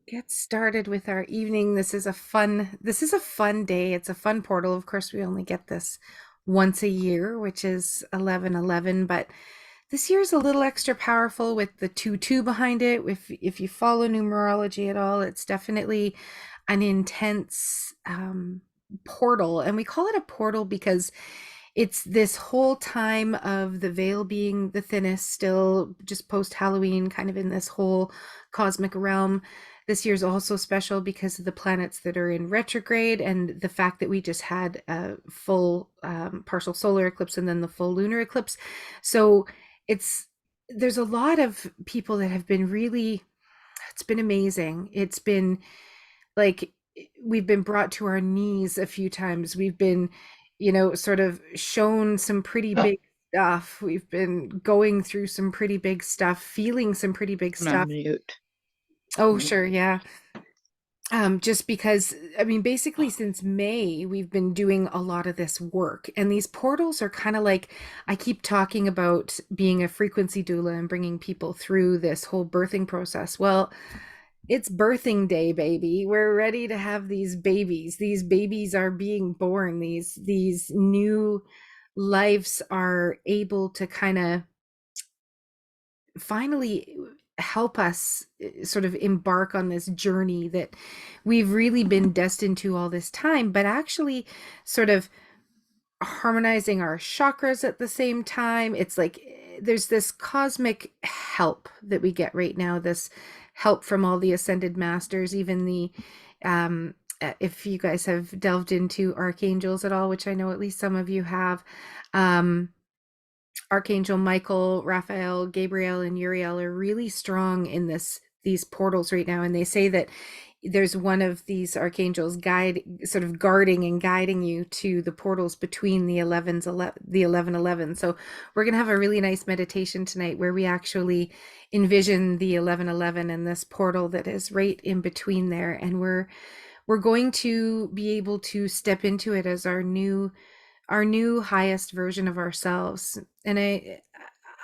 Get started with our evening. This is a fun day. It's a fun portal. Of course, we only get this once a year, which is 11/11, but this year is a little extra powerful with the 2/2 behind it. If you follow numerology at all, it's definitely an intense portal. And we call it a portal because it's this whole time of the veil being the thinnest, still just post Halloween, kind of in this whole cosmic realm. This year's also special because of the planets that are in retrograde and the fact that we just had a full partial solar eclipse and then the full lunar eclipse. So it's there's a lot of people that have been really, it's been amazing. It's been like we've been brought to our knees a few times. We've been, sort of shown some pretty big stuff. We've been going through some pretty big stuff, feeling some pretty big I'm on stuff. mute. Oh, sure, yeah. Just because, I mean, basically since May, we've been doing a lot of this work, and these portals are kind of like, I keep talking about being a frequency doula and bringing people through this whole birthing process. Well, it's birthing day, baby. We're ready to have these babies. These babies are being born. These new lives are able to kind of finally help us sort of embark on this journey that we've really been destined to all this time, but actually sort of harmonizing our chakras at the same time. It's like there's this cosmic help that we get right now, this help from all the ascended masters, even the if you guys have delved into archangels at all, which I know at least some of you have, um Archangel Michael, Raphael, Gabriel, and Uriel are really strong in these portals right now, and they say that there's one of these archangels sort of guarding and guiding you to the portals between the 11/11. So we're gonna have a really nice meditation tonight where we actually envision the 11/11 and this portal that is right in between there, and we're going to be able to step into it as our new highest version of ourselves. And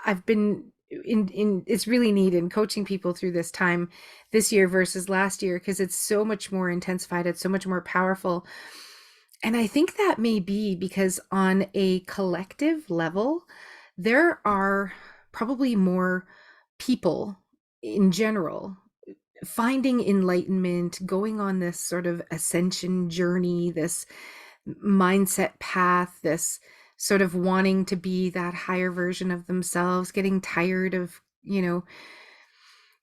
I've been in it's really neat in coaching people through this time this year versus last year because it's so much more intensified, it's so much more powerful. And I think that may be because on a collective level there are probably more people in general finding enlightenment, going on this sort of ascension journey, this mindset path, this sort of wanting to be that higher version of themselves, getting tired of,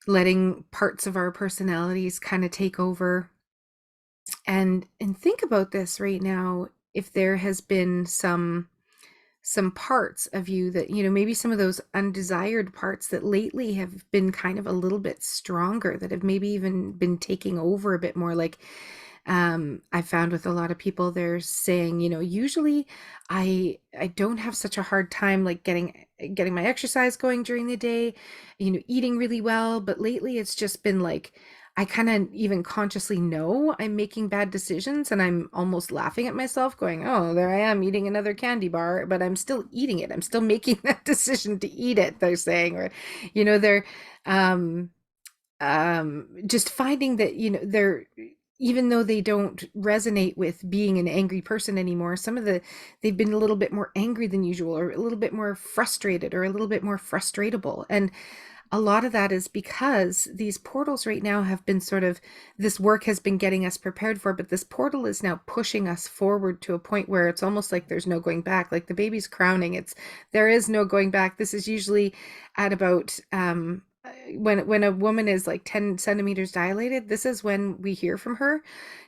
letting parts of our personalities kind of take over. And think about this right now, if there has been some parts of you that, maybe some of those undesired parts that lately have been kind of a little bit stronger, that have maybe even been taking over a bit more. Like I found with a lot of people, they're saying, usually I don't have such a hard time like getting my exercise going during the day, eating really well, but lately it's just been like I kind of even consciously know I'm making bad decisions and I'm almost laughing at myself going, "Oh, there I am eating another candy bar, but I'm still eating it. I'm still making that decision to eat it," they're saying. Or they're um just finding that they're, even though they don't resonate with being an angry person anymore, they've been a little bit more angry than usual, or a little bit more frustrated, or a little bit more frustratable. And a lot of that is because these portals right now have been sort of, this work has been getting us prepared for, but this portal is now pushing us forward to a point where it's almost like there's no going back. Like the baby's crowning, there is no going back. This is usually at about when a woman is like 10 centimeters dilated, this is when we hear from her,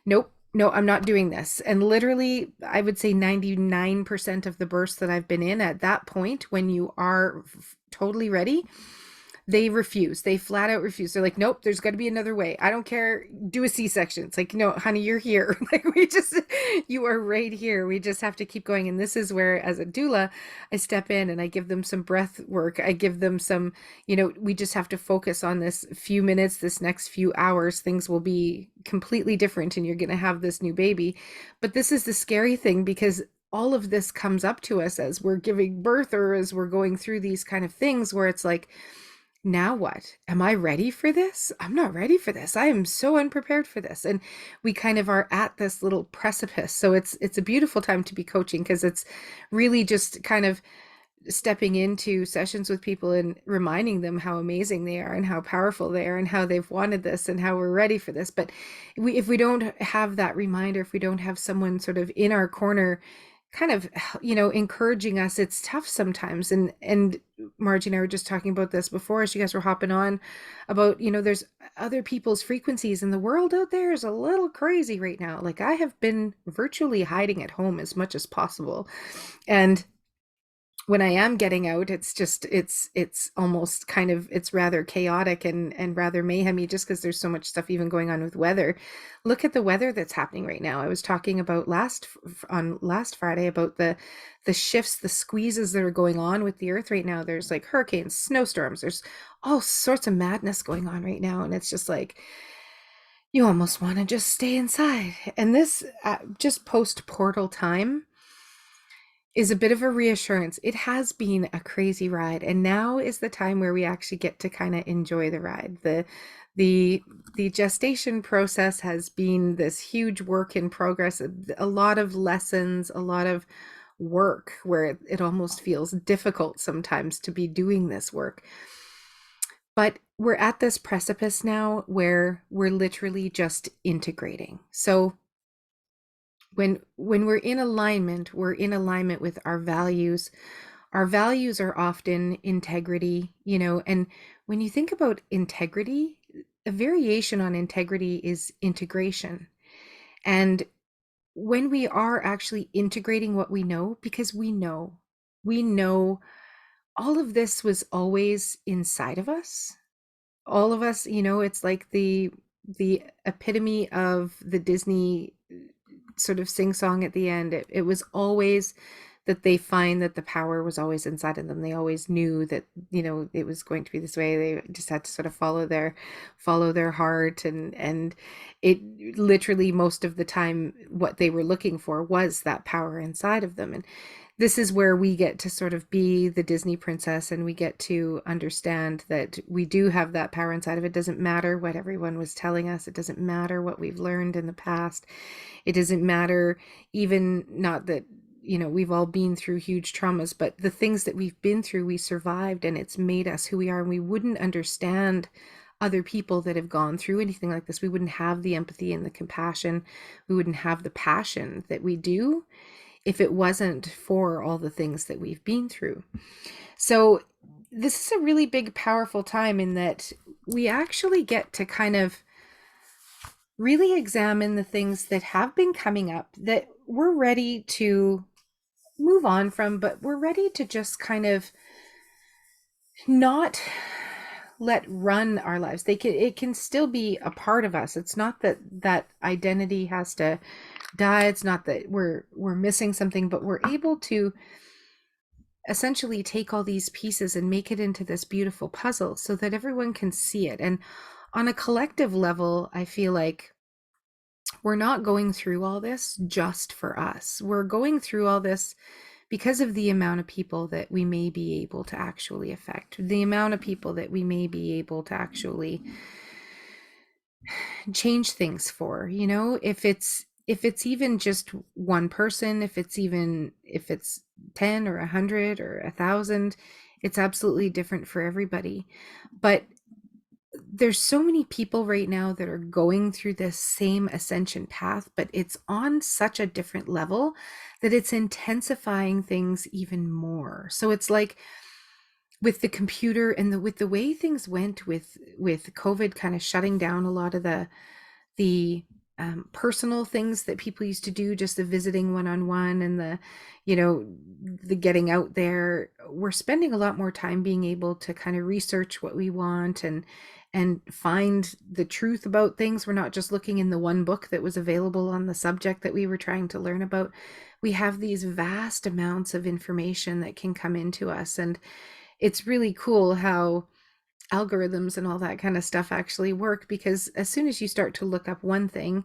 "Nope, no, I'm not doing this." And literally, I would say 99% of the births that I've been in, at that point, when you are totally ready, they refuse. They flat out refuse. They're like, "Nope, there's got to be another way. I don't care. Do a C-section." It's like, "No, honey, you're here." Like you are right here. We just have to keep going. And this is where, as a doula, I step in and I give them some breath work. I give them some, we just have to focus on this few minutes, this next few hours. Things will be completely different and you're going to have this new baby. But this is the scary thing, because all of this comes up to us as we're giving birth or as we're going through these kind of things where it's like, now what? Am I ready for this? I'm not ready for this. I am so unprepared for this. And we kind of are at this little precipice. So it's a beautiful time to be coaching, because it's really just kind of stepping into sessions with people and reminding them how amazing they are and how powerful they are and how they've wanted this and how we're ready for this. But if we don't have that reminder, if we don't have someone sort of in our corner kind of, encouraging us, it's tough sometimes. And Margie and I were just talking about this before as you guys were hopping on, about, there's other people's frequencies, and the world out there is a little crazy right now. Like, I have been virtually hiding at home as much as possible, and when I am getting out, it's just it's almost kind of, it's rather chaotic and rather mayhemy, just because there's so much stuff even going on with weather. Look at the weather that's happening right now. I was talking about last Friday about the shifts, the squeezes that are going on with the earth right now. There's like hurricanes, snowstorms, there's all sorts of madness going on right now, and it's just like you almost want to just stay inside. And this just post portal time is a bit of a reassurance. It has been a crazy ride, and now is the time where we actually get to kind of enjoy the ride. The the gestation process has been this huge work in progress, a lot of lessons, a lot of work where it almost feels difficult sometimes to be doing this work. But we're at this precipice now where we're literally just integrating. So when we're in alignment with our values. Our values are often integrity, and when you think about integrity, a variation on integrity is integration. And when we are actually integrating what because we know all of this was always inside of us. All of us, it's like the epitome of the Disney sort of sing song at the end. It was always that they find that the power was always inside of them. They always knew that, it was going to be this way. They just had to sort of follow their heart. And it literally, most of the time, what they were looking for was that power inside of them. And this is where we get to sort of be the Disney princess, and we get to understand that we do have that power inside of it. It doesn't matter what everyone was telling us. It doesn't matter what we've learned in the past. It doesn't matter, even not that, we've all been through huge traumas, but the things that we've been through, we survived, and it's made us who we are. And we wouldn't understand other people that have gone through anything like this. We wouldn't have the empathy and the compassion. We wouldn't have the passion that we do if it wasn't for all the things that we've been through. So this is a really big, powerful time in that we actually get to kind of really examine the things that have been coming up that we're ready to move on from, but we're ready to just kind of not let run our lives. It can still be a part of us. It's not that that identity has to die. It's not that we're missing something, but we're able to essentially take all these pieces and make it into this beautiful puzzle so that everyone can see it. And on a collective level, I feel like we're not going through all this just for us. We're going through all this because of the amount of people that we may be able to actually affect, the amount of people that we may be able to actually change things for. If it's even just one person, if it's 10 or 100 or 1,000, it's absolutely different for everybody. But there's so many people right now that are going through this same ascension path, but it's on such a different level that it's intensifying things even more. So it's like with the computer and with the way things went with COVID kind of shutting down a lot of the personal things that people used to do, just the visiting one-on-one and the getting out there. We're spending a lot more time being able to kind of research what we want and find the truth about things. We're not just looking in the one book that was available on the subject that we were trying to learn about. We have these vast amounts of information that can come into us, and it's really cool how algorithms and all that kind of stuff actually work, because as soon as you start to look up one thing,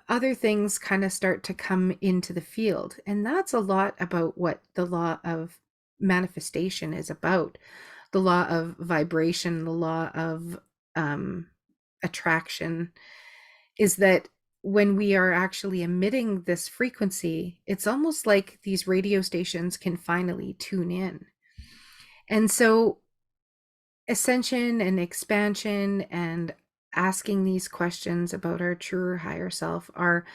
other things kind of start to come into the field. And that's a lot about what the law of manifestation is about. the law of vibration, the law of um, attraction, is that when we are actually emitting this frequency, it's almost like these radio stations can finally tune in. And so, ascension and expansion and asking these questions about our truer higher self are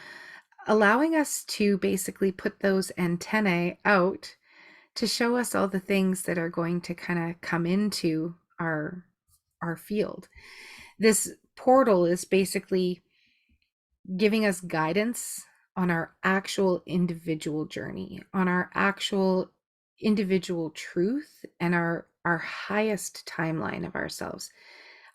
allowing us to basically put those antennae out to show us all the things that are going to kind of come into our field. This portal is basically giving us guidance on our actual individual journey, on our actual individual truth, and our highest timeline of ourselves.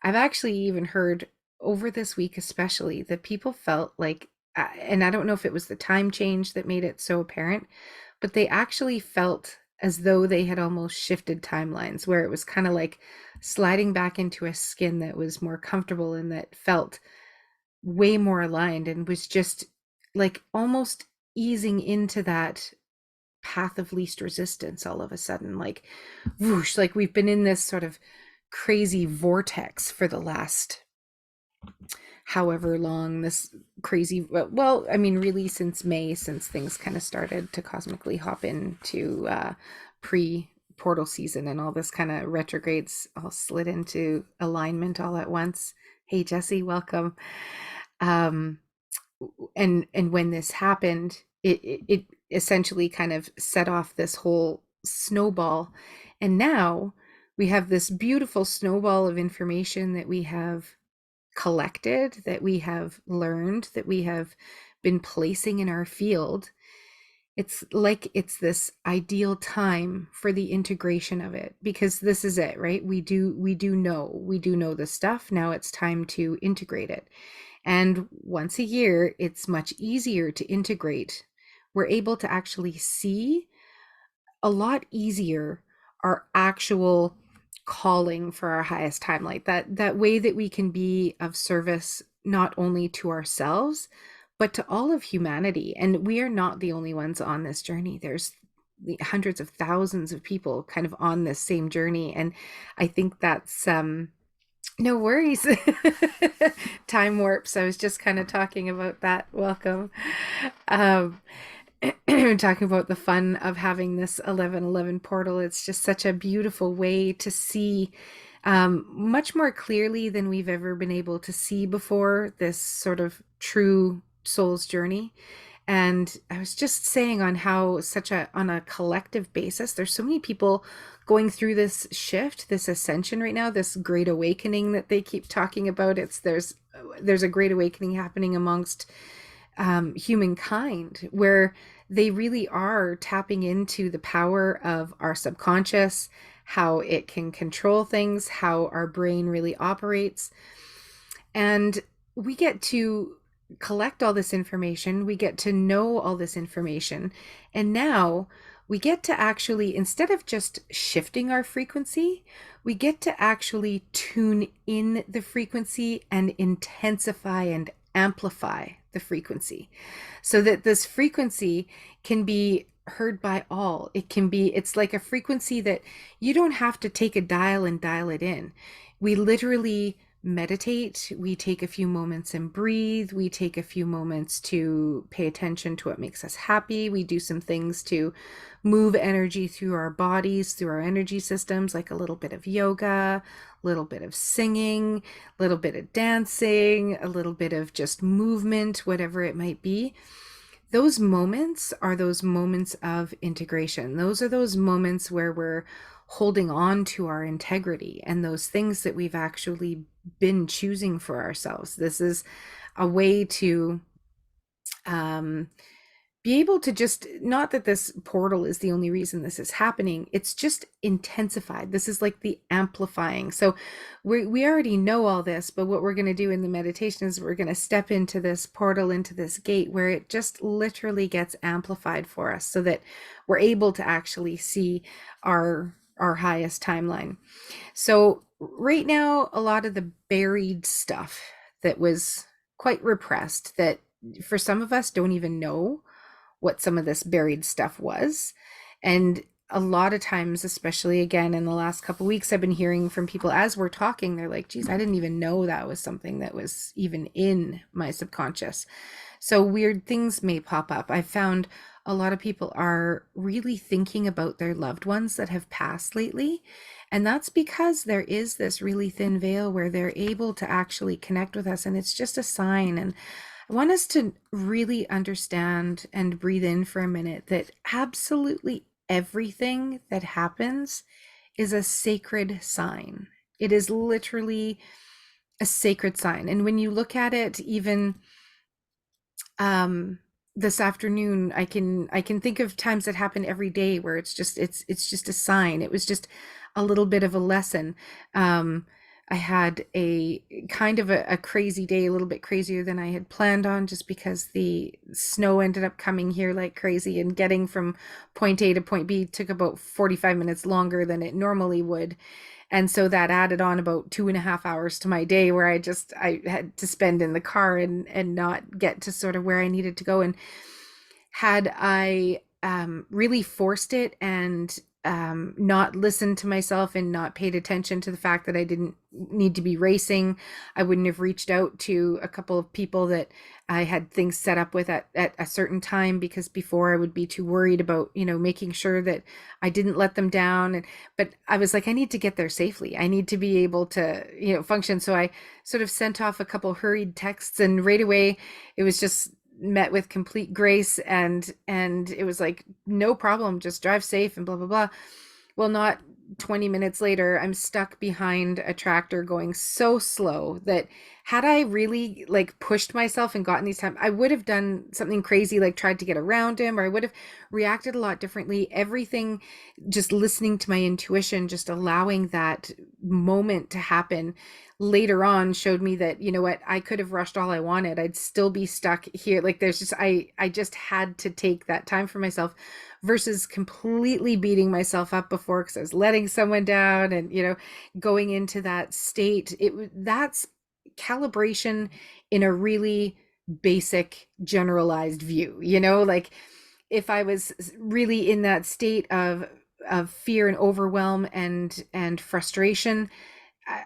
I've actually even heard over this week especially that people felt like, and I don't know if it was the time change that made it so apparent, but they actually felt as though they had almost shifted timelines, where it was kind of like sliding back into a skin that was more comfortable and that felt way more aligned, and was just like almost easing into that path of least resistance all of a sudden, like whoosh, like we've been in this sort of crazy vortex for the last however long, this crazy, well, I mean, really since May, since things kind of started to cosmically hop into pre portal season, and all this kind of retrogrades all slid into alignment all at once. Hey Jesse, welcome. um and when this happened, it essentially kind of set off this whole snowball, and now we have this beautiful snowball of information that we have collected, that we have learned, that we have been placing in our field. It's like it's this ideal time for the integration of it, because this is it, right? We do know the stuff. Now it's time to integrate it. And once a year, it's much easier to integrate. We're able to actually see a lot easier our actual calling for our highest time, like that way that we can be of service not only to ourselves but to all of humanity. And we are not the only ones on this journey. There's the hundreds of thousands of people kind of on this same journey, and I think that's no worries. Time warps. I was just kind of talking about that. Welcome. Um, talking about the fun of having this 1111 portal. It's just such a beautiful way to see much more clearly than we've ever been able to see before, this sort of true soul's journey. And I was just saying on how on a collective basis, there's so many people going through this shift, this ascension right now, this great awakening that they keep talking about. There's a great awakening happening amongst humankind, where they really are tapping into the power of our subconscious, how it can control things, how our brain really operates. And we get to collect all this information, we get to know all this information, and now we get to actually, instead of just shifting our frequency, we get to actually tune in the frequency and intensify and amplify the frequency, so that this frequency can be heard by all. It's like a frequency that you don't have to take a dial and dial it in. We literally meditate, we take a few moments and breathe, we take a few moments to pay attention to what makes us happy, we do some things to move energy through our bodies, through our energy systems, like a little bit of yoga, a little bit of singing, a little bit of dancing, a little bit of just movement, whatever it might be. Those moments are those moments of integration. Those are those moments where we're holding on to our integrity and those things that we've actually been choosing for ourselves. This is a way to be able to just, not that this portal is the only reason this is happening, it's just intensified. This is like the amplifying. So we already know all this, but what we're going to do in the meditation is we're going to step into this portal, into this gate, where it just literally gets amplified for us, so that we're able to actually see our highest timeline. So right now, a lot of the buried stuff that was quite repressed, that for some of us don't even know what some of this buried stuff was. And a lot of times, especially again in the last couple of weeks, I've been hearing from people as we're talking, they're like, geez, I didn't even know that was something that was even in my subconscious. So weird things may pop up. I found a lot of people are really thinking about their loved ones that have passed lately. And that's because there is this really thin veil where they're able to actually connect with us. And it's just a sign. And I want us to really understand and breathe in for a minute that absolutely everything that happens is a sacred sign. It is literally a sacred sign. And when you look at it, even um this afternoon, I can think of times that happen every day where it's just a sign. It was just a little bit of a lesson. I had a kind of a crazy day, a little bit crazier than I had planned on, just because the snow ended up coming here like crazy, and getting from point A to point B took about 45 minutes longer than it normally would. And so that added on about 2.5 hours to my day, where I had to spend in the car and not get to sort of where I needed to go. And had I really forced it and not listened to myself and not paid attention to the fact that I didn't need to be racing, I wouldn't have reached out to a couple of people that I had things set up with at a certain time, because before I would be too worried about, making sure that I didn't let them down. But I was like, I need to get there safely. I need to be able to, function. So I sort of sent off a couple hurried texts, and right away it was just met with complete grace, and it was like, no problem, just drive safe and blah blah blah. Well, not 20 minutes later, I'm stuck behind a tractor going so slow that, had I really like pushed myself and gotten these time, I would have done something crazy, like tried to get around him, or I would have reacted a lot differently. Everything, just listening to my intuition, just allowing that moment to happen later on, showed me that, you know what, I could have rushed all I wanted. I'd still be stuck here. Like, there's just, I just had to take that time for myself, versus completely beating myself up before because I was letting someone down, and going into that state. That's calibration in a really basic generalized view. Like, if I was really in that state of fear and overwhelm and frustration,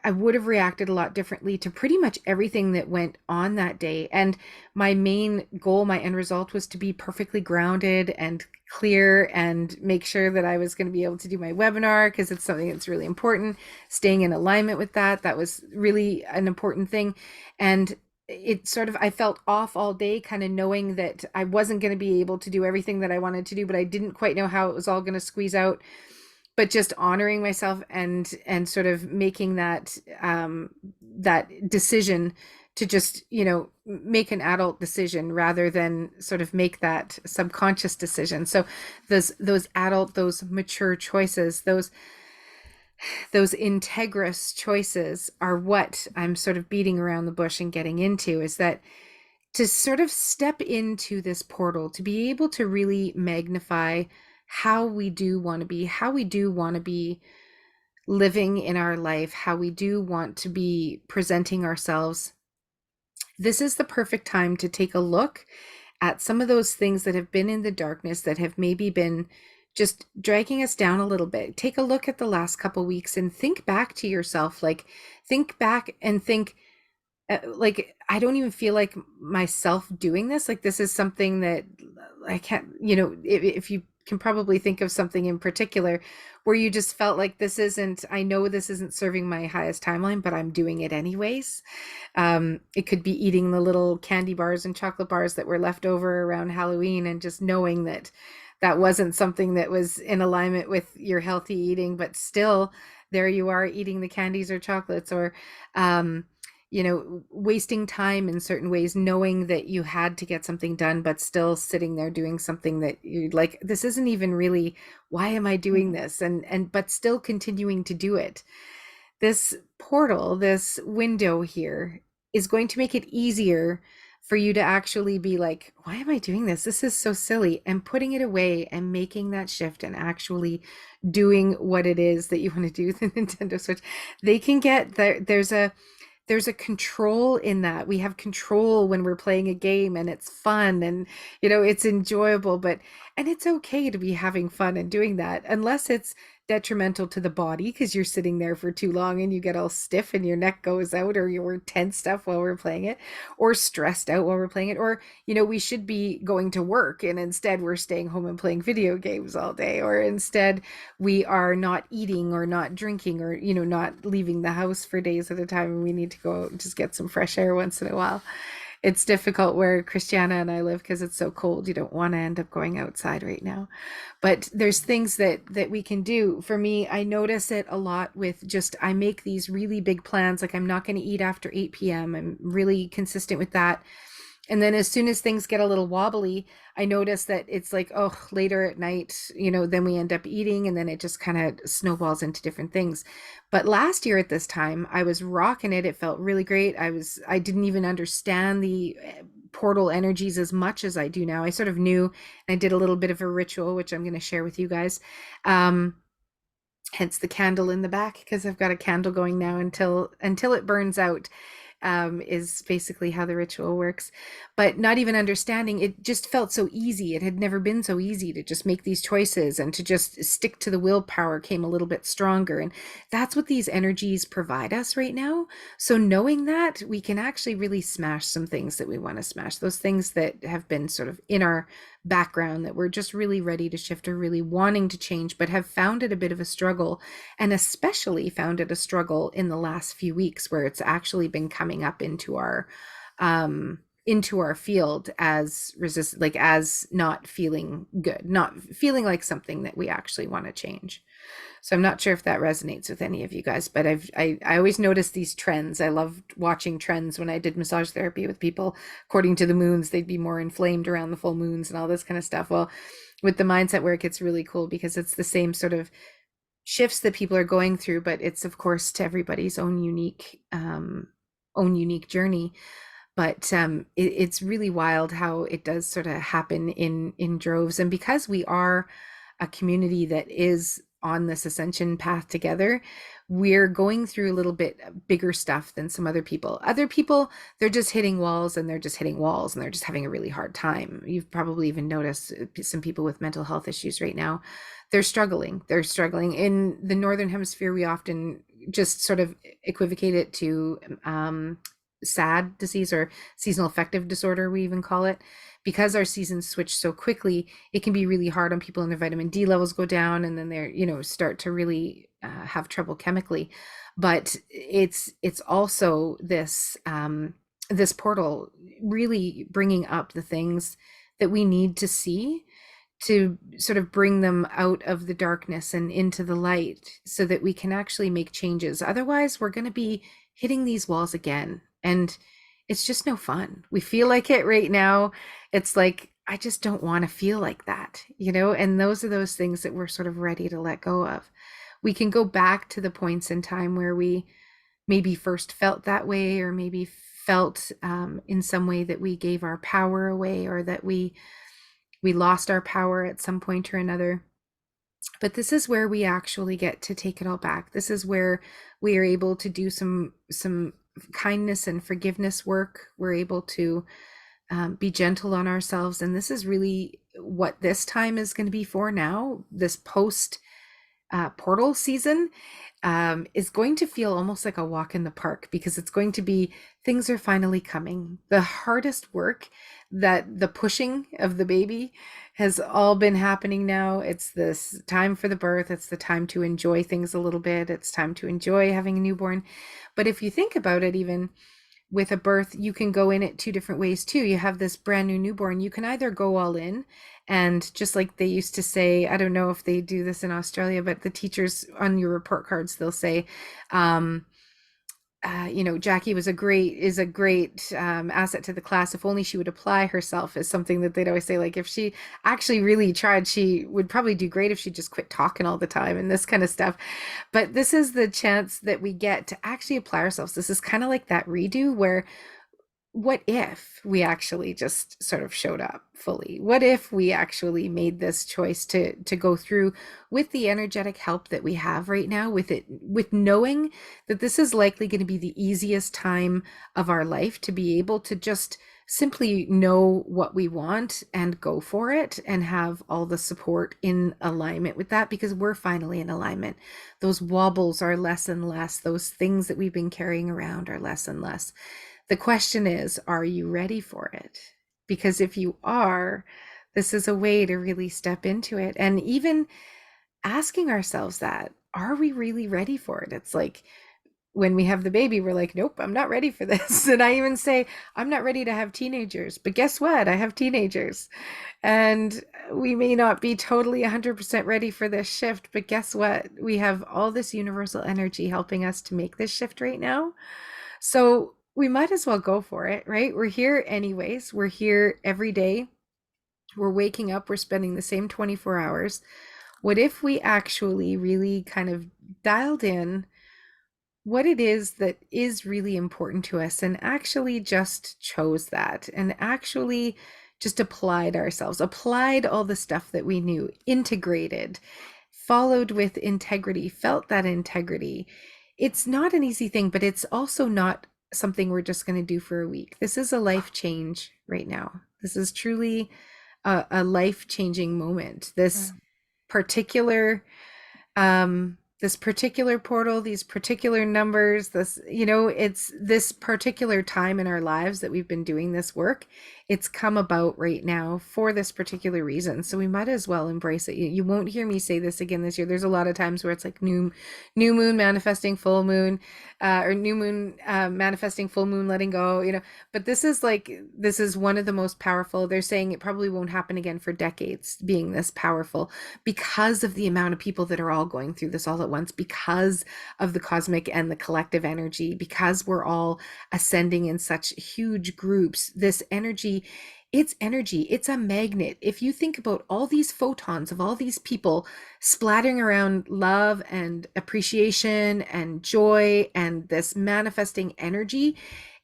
I would have reacted a lot differently to pretty much everything that went on that day. And my main goal, my end result, was to be perfectly grounded and clear, and make sure that I was going to be able to do my webinar, because it's something that's really important. Staying in alignment with that was really an important thing. And it sort of, I felt off all day, kind of knowing that I wasn't going to be able to do everything that I wanted to do, but I didn't quite know how it was all going to squeeze out. But just honoring myself and sort of making that that decision to just make an adult decision, rather than sort of make that subconscious decision. So those adult, those mature choices, those integrous choices are what I'm sort of beating around the bush and getting into, is that to sort of step into this portal, to be able to really magnify how we do want to be, how we do want to be living in our life, how we do want to be presenting ourselves. This is the perfect time to take a look at some of those things that have been in the darkness, that have maybe been just dragging us down a little bit. Take a look at the last couple weeks and think back to yourself. Like, think back and think, like, I don't even feel like myself doing this. Like, this is something that I can't, if you can probably think of something in particular where you just felt like, I know this isn't serving my highest timeline, but I'm doing it anyways. It could be eating the little candy bars and chocolate bars that were left over around Halloween, and just knowing that that wasn't something that was in alignment with your healthy eating, but still there you are eating the candies or chocolates, or wasting time in certain ways, knowing that you had to get something done, but still sitting there doing something that you're like, this isn't even really, why am I doing this? But still continuing to do it. This portal, this window here, is going to make it easier for you to actually be like, why am I doing this? This is so silly. And putting it away and making that shift and actually doing what it is that you want to do with the Nintendo Switch. They can get there. there's a control in that. We have control when we're playing a game, and it's fun, and it's enjoyable, and it's okay to be having fun and doing that, unless it's detrimental to the body because you're sitting there for too long and you get all stiff and your neck goes out, or you're tensed up while we're playing it, or stressed out while we're playing it, or we should be going to work and instead we're staying home and playing video games all day, or instead we are not eating or not drinking, or not leaving the house for days at a time, and we need to go just get some fresh air once in a while. It's difficult where Christiana and I live because it's so cold. You don't want to end up going outside right now. But there's things that we can do. For me, I notice it a lot with just, I make these really big plans. Like, I'm not going to eat after 8 p.m. I'm really consistent with that. And then as soon as things get a little wobbly, I notice that it's like, oh, later at night, then we end up eating, and then it just kind of snowballs into different things. But last year at this time, I was rocking it. It felt really great. I didn't even understand the portal energies as much as I do now. I sort of knew, and I did a little bit of a ritual, which I'm going to share with you guys. Hence the candle in the back, because I've got a candle going now until it burns out. Is basically how the ritual works. But not even understanding, it just felt so easy. It had never been so easy to just make these choices, and to just stick to the willpower came a little bit stronger. And that's what these energies provide us right now. So knowing that, we can actually really smash some things that we want to smash, those things that have been sort of in our background that we're just really ready to shift, or really wanting to change, but have found it a bit of a struggle, and especially found it a struggle in the last few weeks, where it's actually been coming up into our field as like as not feeling good, not feeling like something that we actually want to change. So I'm not sure if that resonates with any of you guys, but I always notice these trends. I loved watching trends when I did massage therapy with people. According to the moons, they'd be more inflamed around the full moons and all this kind of stuff. Well, with the mindset work, it's really cool because it's the same sort of shifts that people are going through, but it's of course to everybody's own unique journey. But it's really wild how it does sort of happen in droves. And because we are a community that is on this ascension path together, we're going through a little bit bigger stuff than some other people. Other people, they're just hitting walls, and they're just having a really hard time. You've probably even noticed some people with mental health issues right now. They're struggling. In the Northern Hemisphere, we often just sort of equivocate it to SAD disease, or seasonal affective disorder, we even call it. Because our seasons switch so quickly, it can be really hard on people, and their vitamin D levels go down, and then they're start to really have trouble chemically. But it's also this this portal really bringing up the things that we need to see, to sort of bring them out of the darkness and into the light, so that we can actually make changes. Otherwise, we're going to be hitting these walls again, and it's just no fun. We feel like it right now. It's like, I just don't want to feel like that, and those are those things that we're sort of ready to let go of. We can go back to the points in time where we maybe first felt that way, or maybe felt in some way that we gave our power away, or that we lost our power at some point or another. But this is where we actually get to take it all back. This is where we are able to do some kindness and forgiveness work. We're able to be gentle on ourselves. And this is really what this time is going to be for now. This post portal season is going to feel almost like a walk in the park, because it's going to be, things are finally coming. The hardest work, that the pushing of the baby, has all been happening now. It's this time for the birth. It's the time to enjoy things a little bit. It's time to enjoy having a newborn. But if you think about it, even with a birth, you can go in it two different ways too. You have this brand new newborn. You can either go all in, and just like they used to say, I don't know if they do this in Australia, but the teachers on your report cards, they'll say, Jackie is a great asset to the class. If only she would apply herself, is something that they'd always say. Like, if she actually really tried, she would probably do great if she just quit talking all the time and this kind of stuff. But this is the chance that we get to actually apply ourselves. This is kind of like that redo, where what if we actually just sort of showed up fully? What if we actually made this choice to go through with the energetic help that we have right now, with it, with knowing that this is likely going to be the easiest time of our life, to be able to just simply know what we want and go for it, and have all the support in alignment with that, because we're finally in alignment. Those wobbles are less and less. Those things that we've been carrying around are less and less. The question is, are you ready for it? Because if you are, this is a way to really step into it. And even asking ourselves that, are we really ready for it? It's like when we have the baby, we're like, nope, I'm not ready for this. And I even say, I'm not ready to have teenagers. But guess what? I have teenagers. And we may not be totally 100% ready for this shift. But guess what? We have all this universal energy helping us to make this shift right now. So we might as well go for it, right? We're here anyways. We're here every day. We're waking up. We're spending the same 24 hours. What if we actually really kind of dialed in what it is that is really important to us, and actually just chose that, and actually just applied ourselves, applied all the stuff that we knew, integrated, followed with integrity, felt that integrity. It's not an easy thing, but it's also not something we're just going to do for a week. This is a life change right now. This is truly a life-changing moment. Particular this particular portal, these particular numbers, this, it's this particular time in our lives that we've been doing this work. It's come about right now for this particular reason. So we might as well embrace it. You won't hear me say this again this year. There's a lot of times where it's like new moon manifesting full moon, or new moon manifesting full moon letting go, but this is one of the most powerful. They're saying it probably won't happen again for decades, being this powerful, because of the amount of people that are all going through this all at once, because of the cosmic and the collective energy, because we're all ascending in such huge groups. This energy, it's a magnet. If you think about all these photons of all these people splattering around love and appreciation and joy and this manifesting energy,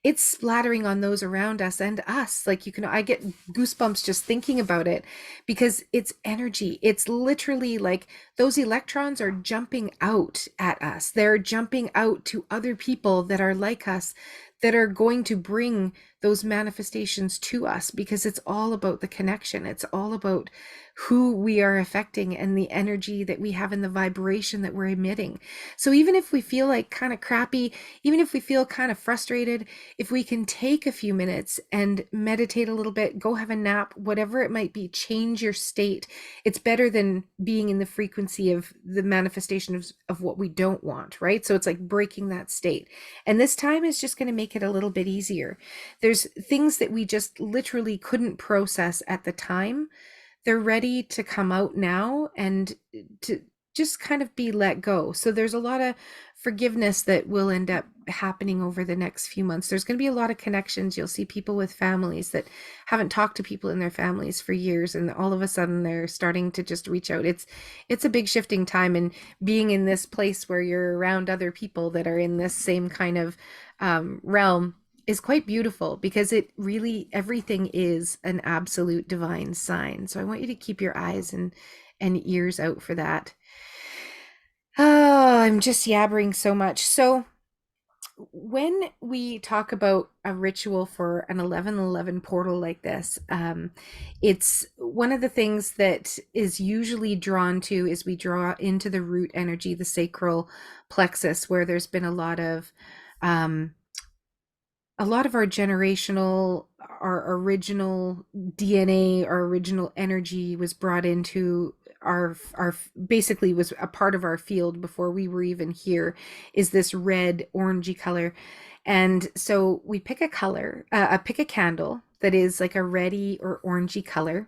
it's splattering on those around us and us. Like, I get goosebumps just thinking about it, because it's energy. It's literally like those electrons are jumping out at us. They're jumping out to other people that are like us, that are going to bring those manifestations to us, because it's all about the connection. It's all about who we are affecting and the energy that we have and the vibration that we're emitting. So even if we feel like kind of crappy, even if we feel kind of frustrated, if we can take a few minutes and meditate a little bit, go have a nap, whatever it might be, change your state. It's better than being in the frequency of the manifestation of what we don't want, right? So it's like breaking that state. And this time is just going to make it a little bit easier. There's things that we just literally couldn't process at the time. They're ready to come out now and to just kind of be let go. So there's a lot of forgiveness that will end up happening over the next few months. There's going to be a lot of connections. You'll see people with families that haven't talked to people in their families for years, and all of a sudden they're starting to just reach out. It's a big shifting time, and being in this place where you're around other people that are in this same kind of realm is quite beautiful, because it really, everything is an absolute divine sign. So I want you to keep your eyes and ears out for that. Oh, I'm just yabbering so much. So when we talk about a ritual for an 1111 portal like this, it's one of the things that is usually drawn to is we draw into the root energy, the sacral plexus, where there's been a lot of our generational, our original DNA, our original energy was brought into our basically was a part of our field before we were even here, is this red orangey color. And so we pick a color, pick a candle that is like a reddy or orangey color,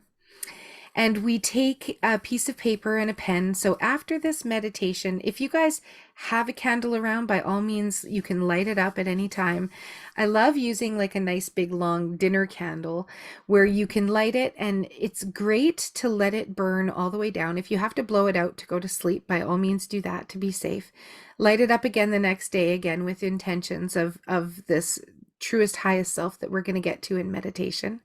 and we take a piece of paper and a pen. So after this meditation, if you guys have a candle around, by all means, you can light it up at any time. I love using like a nice big long dinner candle where you can light it, and it's great to let it burn all the way down. If you have to blow it out to go to sleep, by all means do that to be safe. Light it up again the next day, again with intentions of this truest, highest self that we're going to get to in meditation.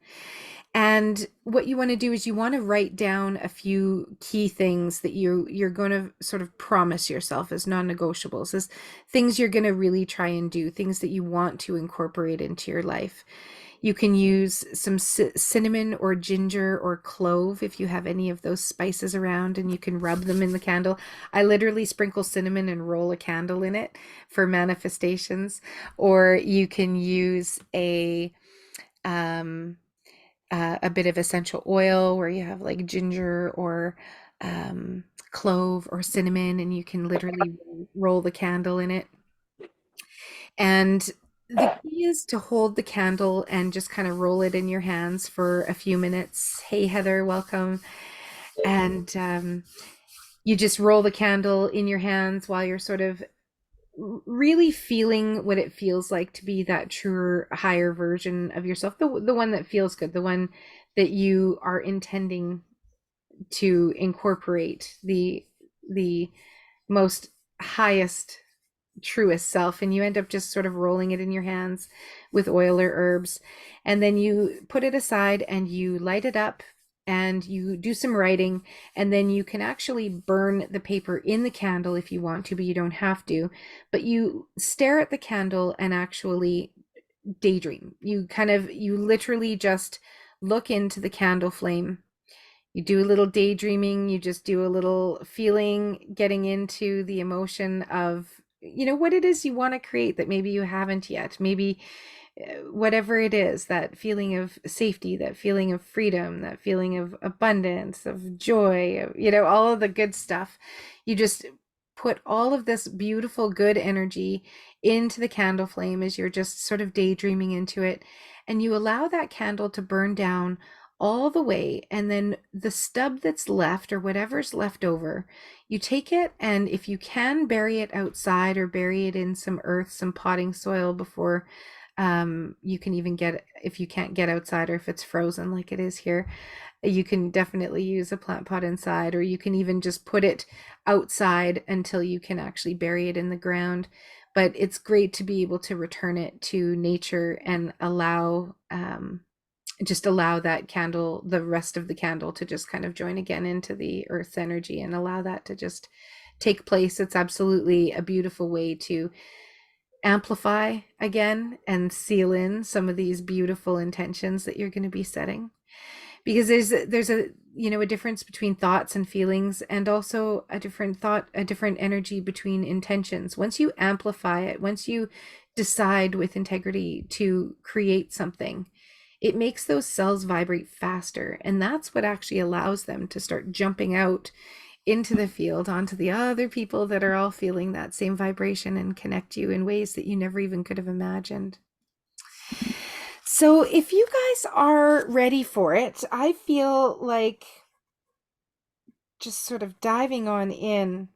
And what you want to do is you want to write down a few key things that you're going to sort of promise yourself as non-negotiables, as things you're going to really try and do, things that you want to incorporate into your life. You can use some cinnamon or ginger or clove if you have any of those spices around, and you can rub them in the candle. I literally sprinkle cinnamon and roll a candle in it for manifestations. Or you can use a bit of essential oil where you have like ginger or clove or cinnamon, and you can literally roll the candle in it. And the key is to hold the candle and just kind of roll it in your hands for a few minutes. Hey, Heather, welcome. And you just roll the candle in your hands while you're sort of really feeling what it feels like to be that truer, higher version of yourself, the one that feels good, the one that you are intending to incorporate, the most highest, truest self. And you end up just sort of rolling it in your hands with oil or herbs, and then you put it aside and you light it up and you do some writing, and then you can actually burn the paper in the candle if you want to, but you don't have to. But you stare at the candle and actually daydream. You literally just look into the candle flame. You do a little daydreaming, you just do a little feeling, getting into the emotion of, what it is you want to create that maybe you haven't yet. Maybe whatever it is, that feeling of safety, that feeling of freedom, that feeling of abundance, of joy, all of the good stuff. You just put all of this beautiful, good energy into the candle flame as you're just sort of daydreaming into it. And you allow that candle to burn down all the way. And then the stub that's left, or whatever's left over, you take it, and if you can, bury it outside or bury it in some earth, some potting soil before you can even get, if you can't get outside or if it's frozen like it is here, you can definitely use a plant pot inside, or you can even just put it outside until you can actually bury it in the ground. But it's great to be able to return it to nature and just allow that candle, the rest of the candle, to just kind of join again into the earth's energy and allow that to just take place. It's absolutely a beautiful way to amplify again and seal in some of these beautiful intentions that you're going to be setting, because there's a difference between thoughts and feelings, and also a different energy between intentions. Once you amplify it, once you decide with integrity to create something, it makes those cells vibrate faster, and that's what actually allows them to start jumping out into the field onto the other people that are all feeling that same vibration and connect you in ways that you never even could have imagined. So if you guys are ready for it, I feel like just sort of diving on in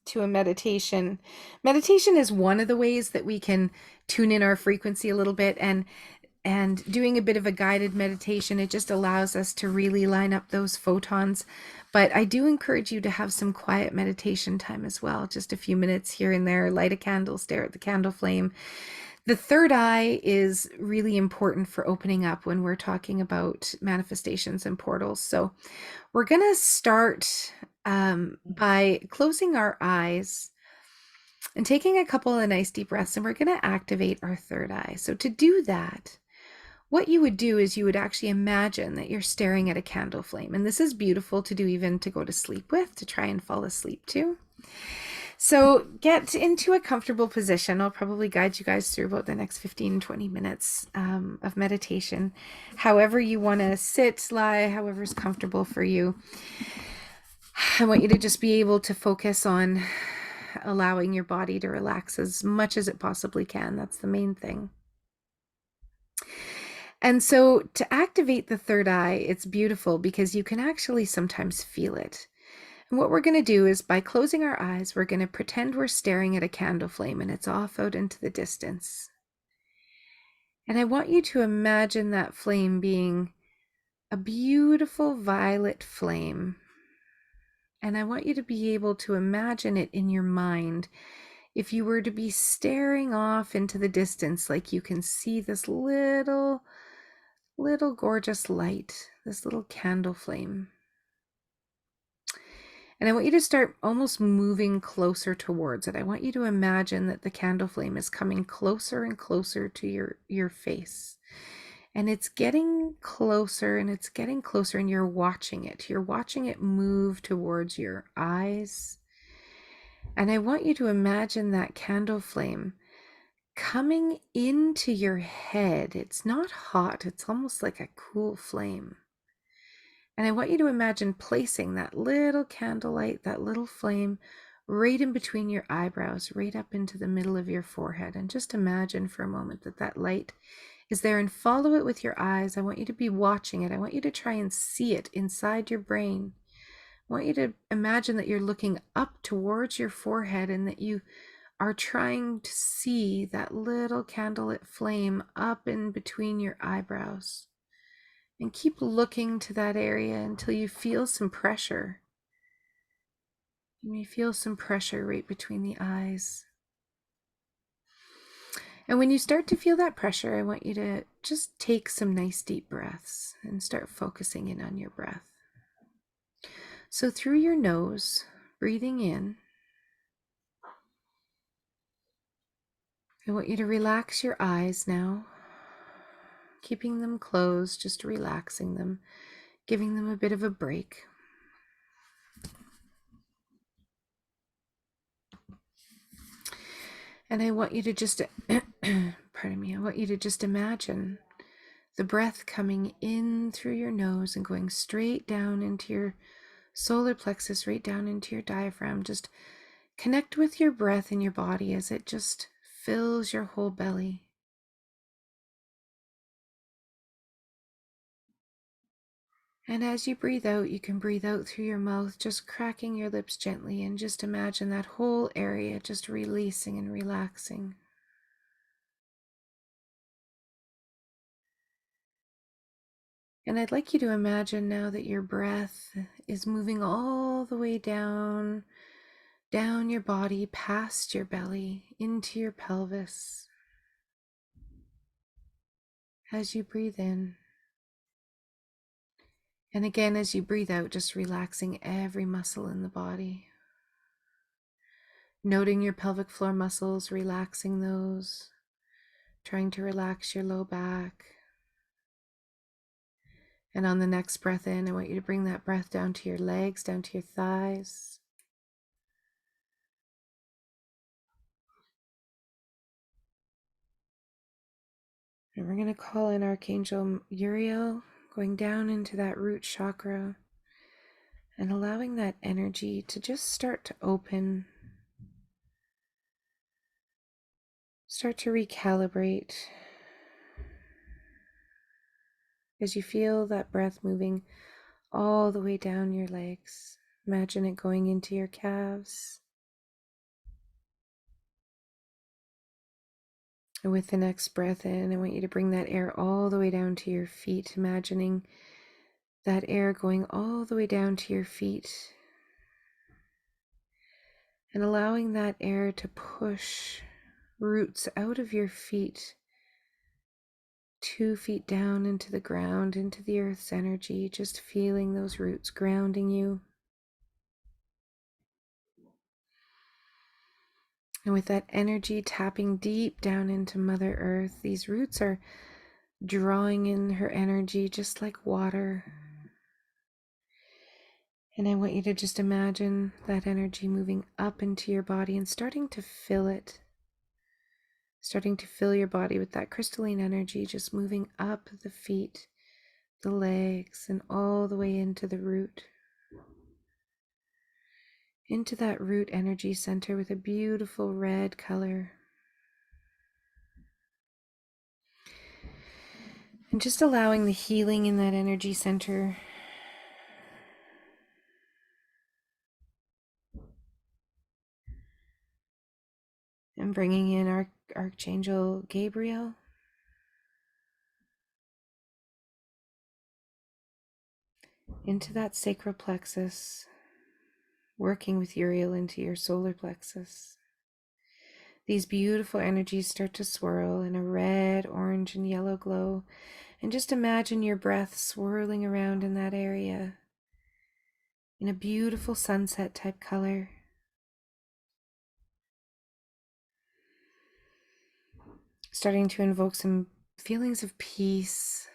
to a meditation. Meditation is one of the ways that we can tune in our frequency a little bit, and doing a bit of a guided meditation, it just allows us to really line up those photons. But I do encourage you to have some quiet meditation time as well, just a few minutes here and there, light a candle, stare at the candle flame. The third eye is really important for opening up when we're talking about manifestations and portals. So we're going to start by closing our eyes and taking a couple of nice deep breaths, and we're going to activate our third eye. So to do that, what you would do is you would actually imagine that you're staring at a candle flame. And this is beautiful to do even to go to sleep with, to try and fall asleep to. So get into a comfortable position. I'll probably guide you guys through about the next 15-20 minutes of meditation. However you want to sit, lie, however's comfortable for you. I want you to just be able to focus on allowing your body to relax as much as it possibly can. That's the main thing. And so to activate the third eye, it's beautiful because you can actually sometimes feel it. And what we're going to do is, by closing our eyes, we're going to pretend we're staring at a candle flame and it's off out into the distance. And I want you to imagine that flame being a beautiful violet flame. And I want you to be able to imagine it in your mind. if you were to be staring off into the distance, like you can see this little gorgeous light, this little candle flame. And I want you to start almost moving closer towards it. I want you to imagine that the candle flame is coming closer and closer to your face. And it's getting closer and it's getting closer, and you're watching it. You're watching it move towards your eyes. And I want you to imagine that candle flame coming into your head. It's not hot, it's almost like a cool flame. And I want you to imagine placing that little candlelight, that little flame, right in between your eyebrows, right up into the middle of your forehead. And just imagine for a moment that that light is there, and follow it with your eyes. I want you to be watching it. I want you to try and see it inside your brain. I want you to imagine that you're looking up towards your forehead and that you are trying to see that little candlelit flame up in between your eyebrows. And keep looking to that area until you feel some pressure. You may feel some pressure right between the eyes. And when you start to feel that pressure, I want you to just take some nice deep breaths and start focusing in on your breath. So through your nose, breathing in, I want you to relax your eyes now, keeping them closed, just relaxing them, giving them a bit of a break. And I want you to just, pardon me, I want you to just imagine the breath coming in through your nose and going straight down into your solar plexus, right down into your diaphragm. Just connect with your breath in your body as it just fills your whole belly. And as you breathe out, you can breathe out through your mouth, just cracking your lips gently, and just imagine that whole area just releasing and relaxing. And I'd like you to imagine now that your breath is moving all the way down your body, past your belly, into your pelvis. As you breathe in. And again, as you breathe out, just relaxing every muscle in the body. Noting your pelvic floor muscles, relaxing those. Trying to relax your low back. And on the next breath in, I want you to bring that breath down to your legs, down to your thighs. And we're going to call in Archangel Uriel, going down into that root chakra and allowing that energy to just start to open, start to recalibrate. As you feel that breath moving all the way down your legs, imagine it going into your calves. And with the next breath in, I want you to bring that air all the way down to your feet, imagining that air going all the way down to your feet and allowing that air to push roots out of your feet, 2 feet down into the ground, into the earth's energy, just feeling those roots grounding you. And with that energy tapping deep down into Mother Earth, these roots are drawing in her energy just like water. And I want you to just imagine that energy moving up into your body and starting to fill it. Starting to fill your body with that crystalline energy, just moving up the feet, the legs, and all the way into the root. Into that root energy center with a beautiful red color. And just allowing the healing in that energy center. And bringing in our Archangel Gabriel. Into that sacral plexus. Working with Uriel into your solar plexus. These beautiful energies start to swirl in a red, orange, and yellow glow. And just imagine your breath swirling around in that area in a beautiful sunset type color. Starting to invoke some feelings of peace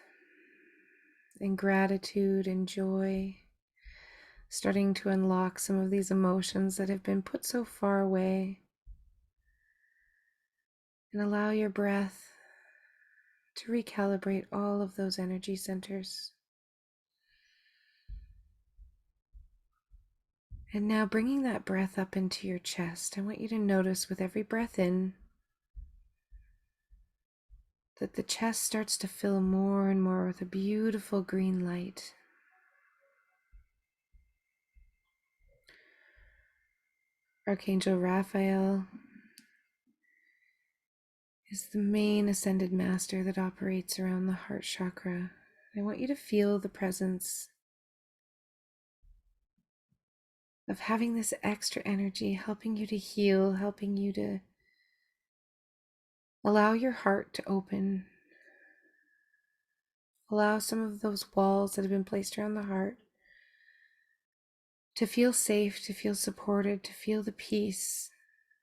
and gratitude and joy. Starting to unlock some of these emotions that have been put so far away. And allow your breath to recalibrate all of those energy centers. And now bringing that breath up into your chest, I want you to notice with every breath in that the chest starts to fill more and more with a beautiful green light. Archangel Raphael is the main ascended master that operates around the heart chakra. I want you to feel the presence of having this extra energy helping you to heal, helping you to allow your heart to open. Allow some of those walls that have been placed around the heart to feel safe, to feel supported, to feel the peace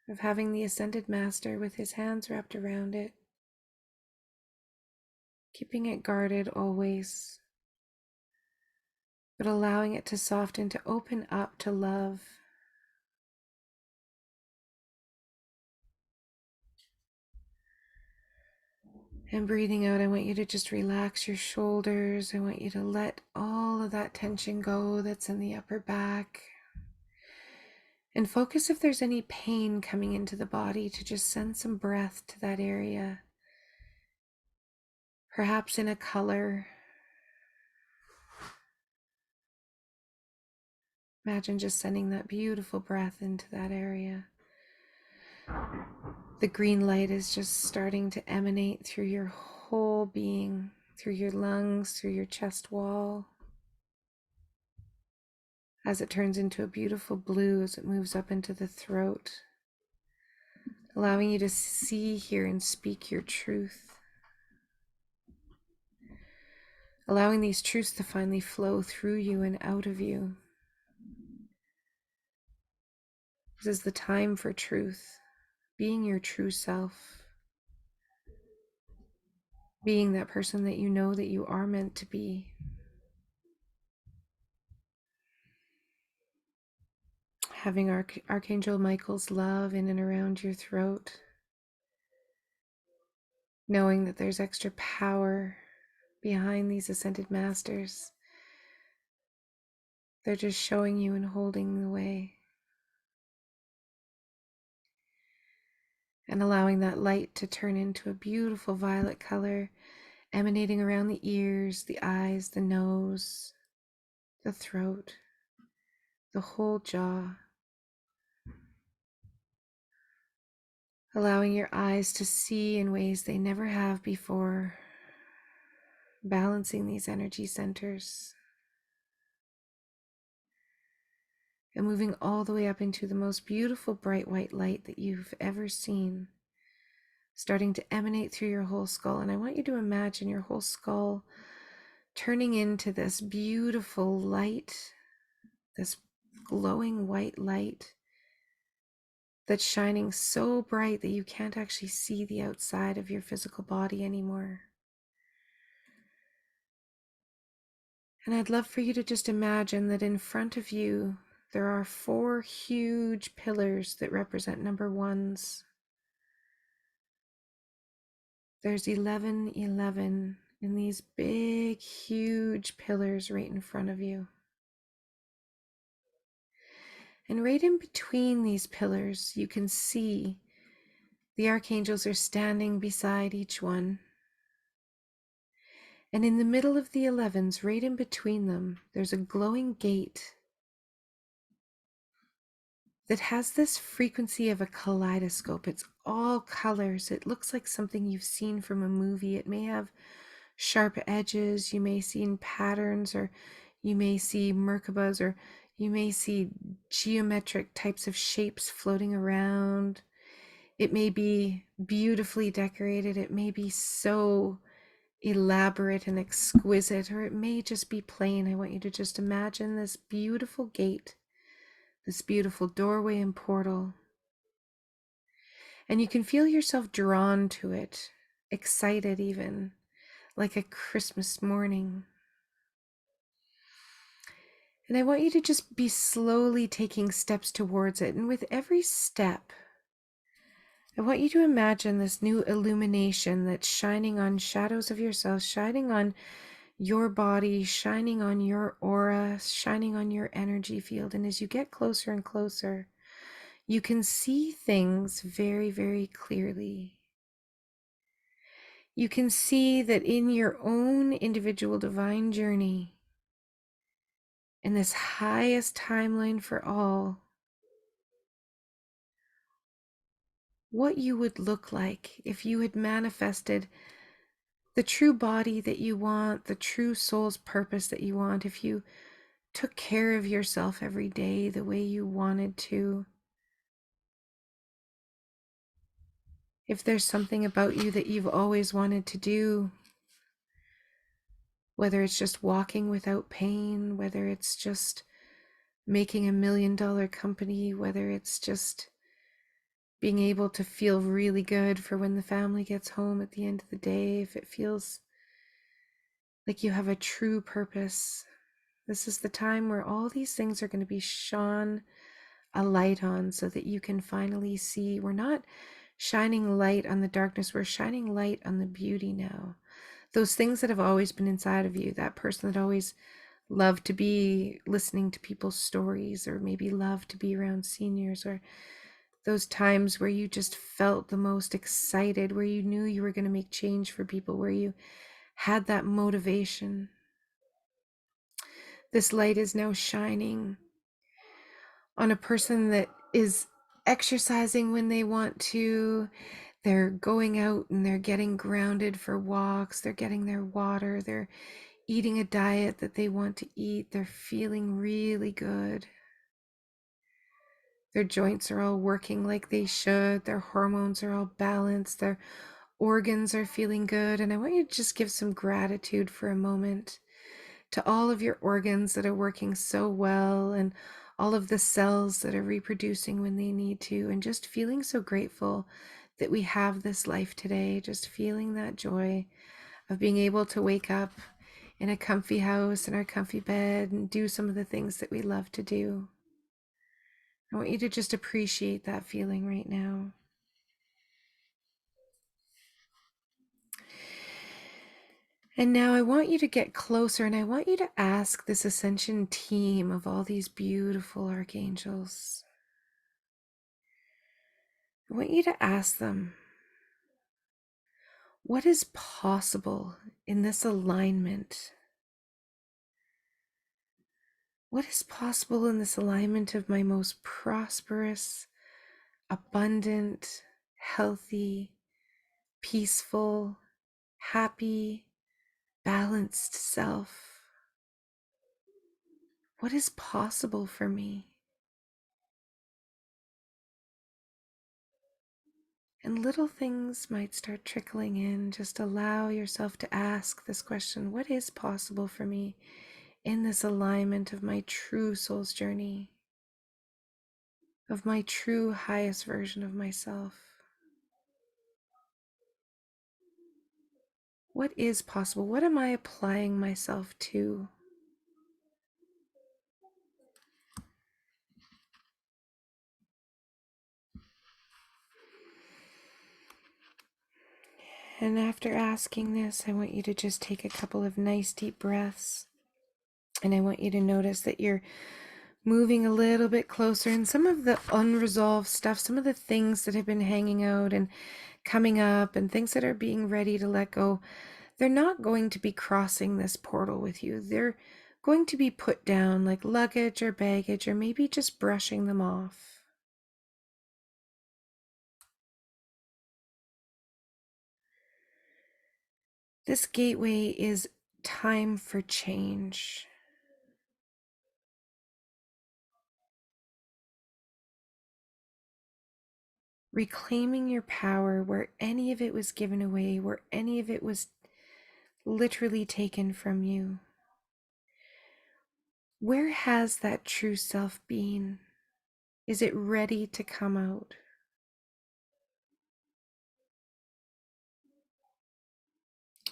of having the Ascended Master with his hands wrapped around it, keeping it guarded always, but allowing it to soften, to open up to love. And breathing out, I want you to just relax your shoulders. I want you to let all of that tension go that's in the upper back. And focus if there's any pain coming into the body to just send some breath to that area. Perhaps in a color. Imagine just sending that beautiful breath into that area. The green light is just starting to emanate through your whole being, through your lungs, through your chest wall, as it turns into a beautiful blue as it moves up into the throat, allowing you to see, hear, and speak your truth. Allowing these truths to finally flow through you and out of you. This is the time for truth, being your true self, being that person that you know that you are meant to be. Having Archangel Michael's love in and around your throat, knowing that there's extra power behind these ascended masters. They're just showing you and holding the way. And allowing that light to turn into a beautiful violet color, emanating around the ears, the eyes, the nose, the throat, the whole jaw. Allowing your eyes to see in ways they never have before. Balancing these energy centers. And moving all the way up into the most beautiful bright white light that you've ever seen. Starting to emanate through your whole skull. And I want you to imagine your whole skull turning into this beautiful light, this glowing white light that's shining so bright that you can't actually see the outside of your physical body anymore. And I'd love for you to just imagine that in front of you, there are 4 huge pillars that represent number ones. There's 1111 in these big, huge pillars right in front of you. And right in between these pillars, you can see the archangels are standing beside each one. And in the middle of the 11s, right in between them, there's a glowing gate that has this frequency of a kaleidoscope. It's all colors. It looks like something you've seen from a movie. It may have sharp edges. You may see in patterns, or you may see Merkabas, or you may see geometric types of shapes floating around. It may be beautifully decorated, it may be so elaborate and exquisite, or it may just be plain. I want you to just imagine this beautiful gate, this beautiful doorway and portal, and you can feel yourself drawn to it, excited even, like a Christmas morning. And I want you to just be slowly taking steps towards it. And with every step, I want you to imagine this new illumination that's shining on shadows of yourself, shining on your body, shining on your aura, shining on your energy field. And as you get closer and closer, you can see things very, very clearly. You can see that in your own individual divine journey, in this highest timeline for all, what you would look like if you had manifested the true body that you want, the true soul's purpose that you want, if you took care of yourself every day the way you wanted to. If there's something about you that you've always wanted to do, whether it's just walking without pain, whether it's just making $1 million company, whether it's just being able to feel really good for when the family gets home at the end of the day, if it feels like you have a true purpose, this is the time where all these things are going to be shone a light on so that you can finally see. We're not shining light on the darkness, we're shining light on the beauty now. Those things that have always been inside of you, that person that always loved to be listening to people's stories, or maybe loved to be around seniors, or those times where you just felt the most excited, where you knew you were going to make change for people, where you had that motivation. This light is now shining on a person that is exercising when they want to. They're going out and they're getting grounded for walks. They're getting their water. They're eating a diet that they want to eat. They're feeling really good. Their joints are all working like they should. Their hormones are all balanced. Their organs are feeling good. And I want you to just give some gratitude for a moment to all of your organs that are working so well, and all of the cells that are reproducing when they need to, and just feeling so grateful that we have this life today. Just feeling that joy of being able to wake up in a comfy house, in our comfy bed, and do some of the things that we love to do. I want you to just appreciate that feeling right now. And now I want you to get closer, and I want you to ask this ascension team of all these beautiful archangels. I want you to ask them, what is possible in this alignment? What is possible in this alignment of my most prosperous, abundant, healthy, peaceful, happy, balanced self? What is possible for me? And little things might start trickling in. Just allow yourself to ask this question: what is possible for me in this alignment of my true soul's journey, of my true highest version of myself? What is possible? What am I applying myself to? And after asking this, I want you to just take a couple of nice deep breaths. And I want you to notice that you're moving a little bit closer, and some of the unresolved stuff, some of the things that have been hanging out and coming up, and things that are being ready to let go, they're not going to be crossing this portal with you. They're going to be put down like luggage or baggage, or maybe just brushing them off. This gateway is time for change. reclaiming your power where any of it was given away, where any of it was literally taken from you. Where has that true self been? Is it ready to come out?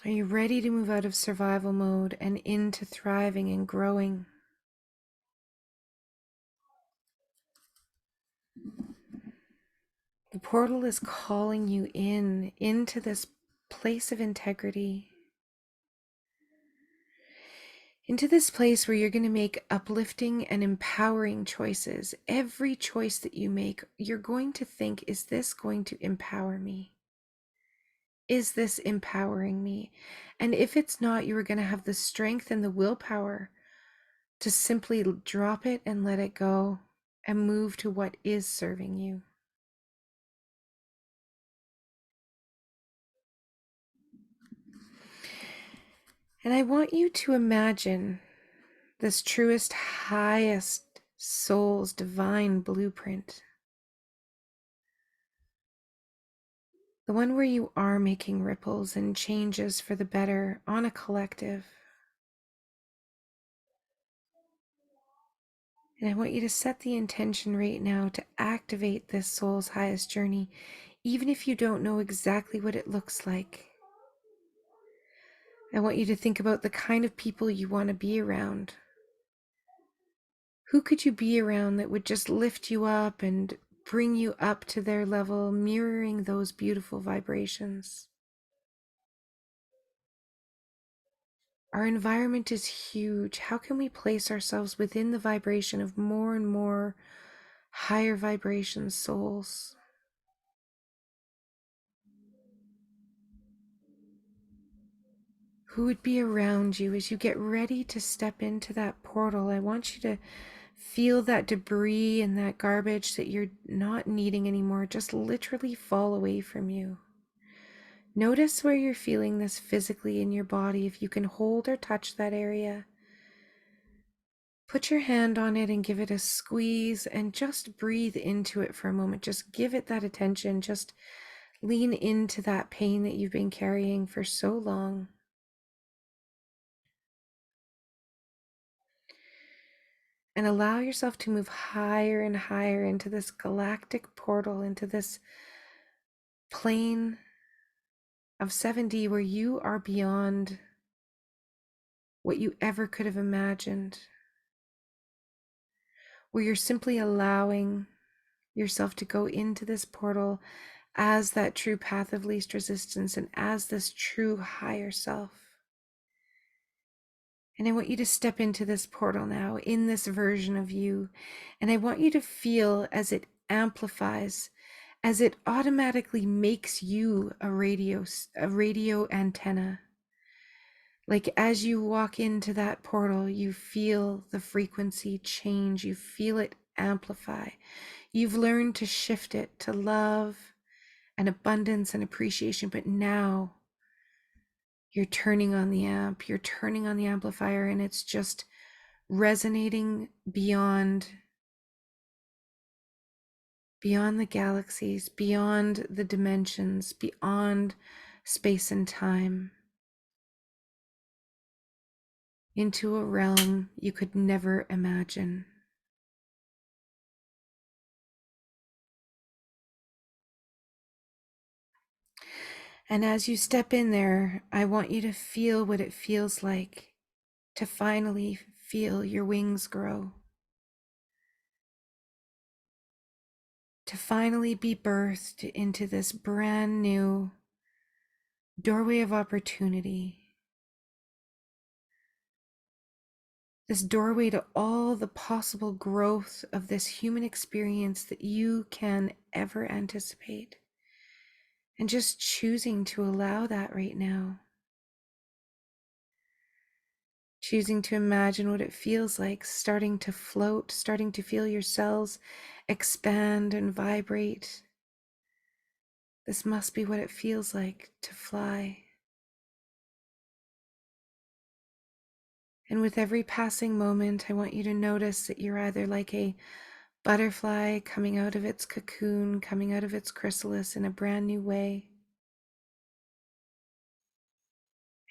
Are you ready to move out of survival mode and into thriving and growing? The portal is calling you into this place of integrity, into this place where you're going to make uplifting and empowering choices. Every choice that you make, you're going to think, is this going to empower me? Is this empowering me? And if it's not, you are going to have the strength and the willpower to simply drop it and let it go and move to what is serving you. And I want you to imagine this truest, highest soul's divine blueprint. The one where you are making ripples and changes for the better on a collective. And I want you to set the intention right now to activate this soul's highest journey, even if you don't know exactly what it looks like. I want you to think about the kind of people you want to be around. Who could you be around that would just lift you up and bring you up to their level, mirroring those beautiful vibrations? Our environment is huge. How can we place ourselves within the vibration of more and more higher vibration souls? Who would be around you as you get ready to step into that portal? I want you to feel that debris and that garbage that you're not needing anymore just literally fall away from you. Notice where you're feeling this physically in your body. If you can hold or touch that area, put your hand on it and give it a squeeze and just breathe into it for a moment. Just give it that attention. Just lean into that pain that you've been carrying for so long. And allow yourself to move higher and higher into this galactic portal, into this plane of 7D where you are beyond what you ever could have imagined, where you're simply allowing yourself to go into this portal as that true path of least resistance and as this true higher self. And I want you to step into this portal now in this version of you. And I want you to feel as it amplifies, as it automatically makes you a radio antenna. Like as you walk into that portal, you feel the frequency change, you feel it amplify. You've learned to shift it to love and abundance and appreciation, but now you're turning on the amp, you're turning on the amplifier, and it's just resonating beyond the galaxies, beyond the dimensions, beyond space and time, into a realm you could never imagine. And as you step in there, I want you to feel what it feels like to finally feel your wings grow, to finally be birthed into this brand new doorway of opportunity, this doorway to all the possible growth of this human experience that you can ever anticipate. And just choosing to allow that right now. Choosing to imagine what it feels like, starting to float, starting to feel your cells expand and vibrate. This must be what it feels like to fly. And with every passing moment, I want you to notice that you're either like a butterfly coming out of its cocoon, coming out of its chrysalis in a brand new way.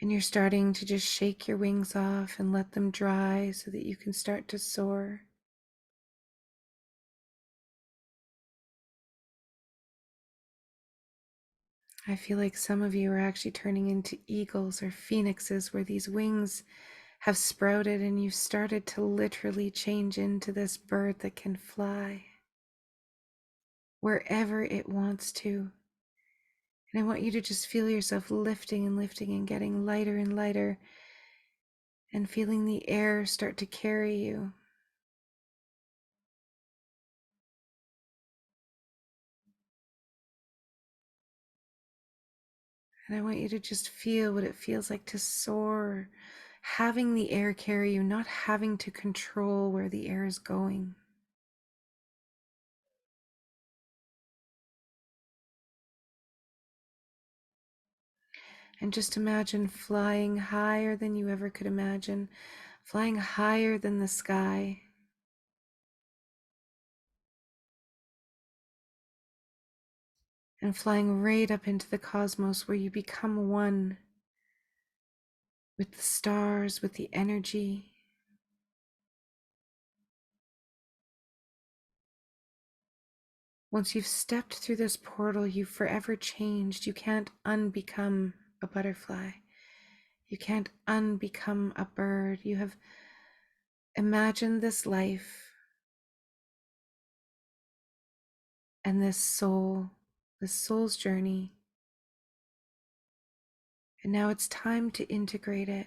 And you're starting to just shake your wings off and let them dry so that you can start to soar. I feel like some of you are actually turning into eagles or phoenixes where these wings have sprouted and you've started to literally change into this bird that can fly wherever it wants to. And I want you to just feel yourself lifting and lifting and getting lighter and lighter and feeling the air start to carry you. And I want you to just feel what it feels like to soar, having the air carry you, not having to control where the air is going. And just imagine flying higher than you ever could imagine, flying higher than the sky. And flying right up into the cosmos where you become one with the stars, with the energy. Once you've stepped through this portal, you've forever changed. You can't unbecome a butterfly. You can't unbecome a bird. You have imagined this life and this soul's journey. And now it's time to integrate it.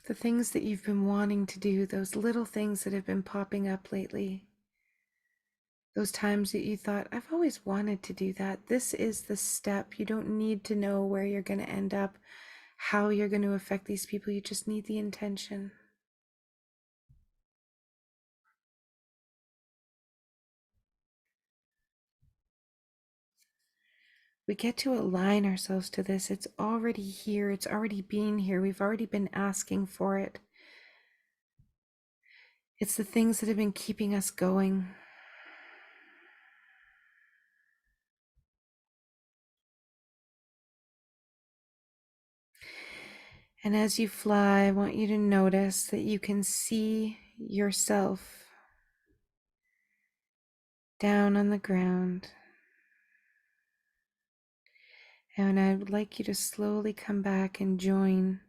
The things that you've been wanting to do, those little things that have been popping up lately, those times that you thought, I've always wanted to do that. This is the step. You don't need to know where you're going to end up, how you're going to affect these people. You just need the intention. We get to align ourselves to this. It's already here. It's already been here. We've already been asking for it. It's the things that have been keeping us going. And as you fly, I want you to notice that you can see yourself down on the ground. And I would like you to slowly come back and join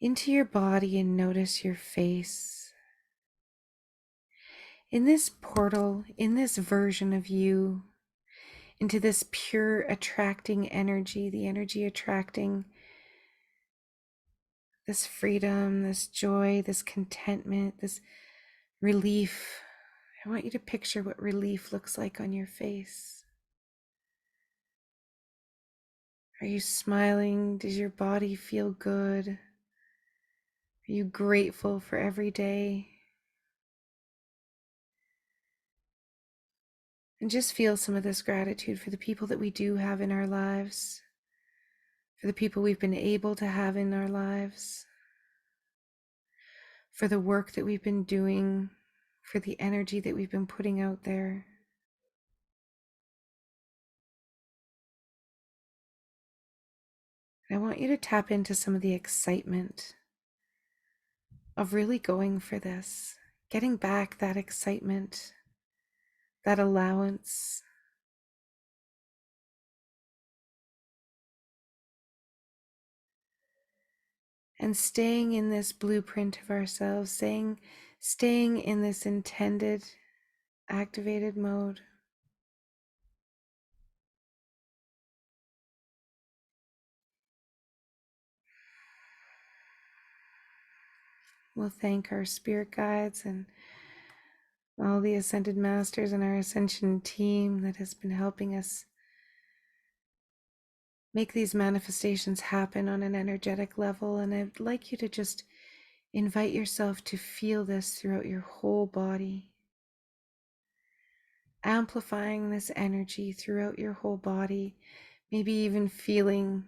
into your body and notice your face. In this portal, in this version of you, into this pure attracting energy, the energy attracting this freedom, this joy, this contentment, this relief. I want you to picture what relief looks like on your face. Are you smiling? Does your body feel good? Are you grateful for every day? And just feel some of this gratitude for the people that we do have in our lives, for the people we've been able to have in our lives, for the work that we've been doing, for the energy that we've been putting out there. I want you to tap into some of the excitement of really going for this, getting back that excitement, that allowance. And staying in this blueprint of ourselves, staying in this intended, activated mode. We'll thank our spirit guides and all the ascended masters and our ascension team that has been helping us make these manifestations happen on an energetic level. And I'd like you to just invite yourself to feel this throughout your whole body, amplifying this energy throughout your whole body, maybe even feeling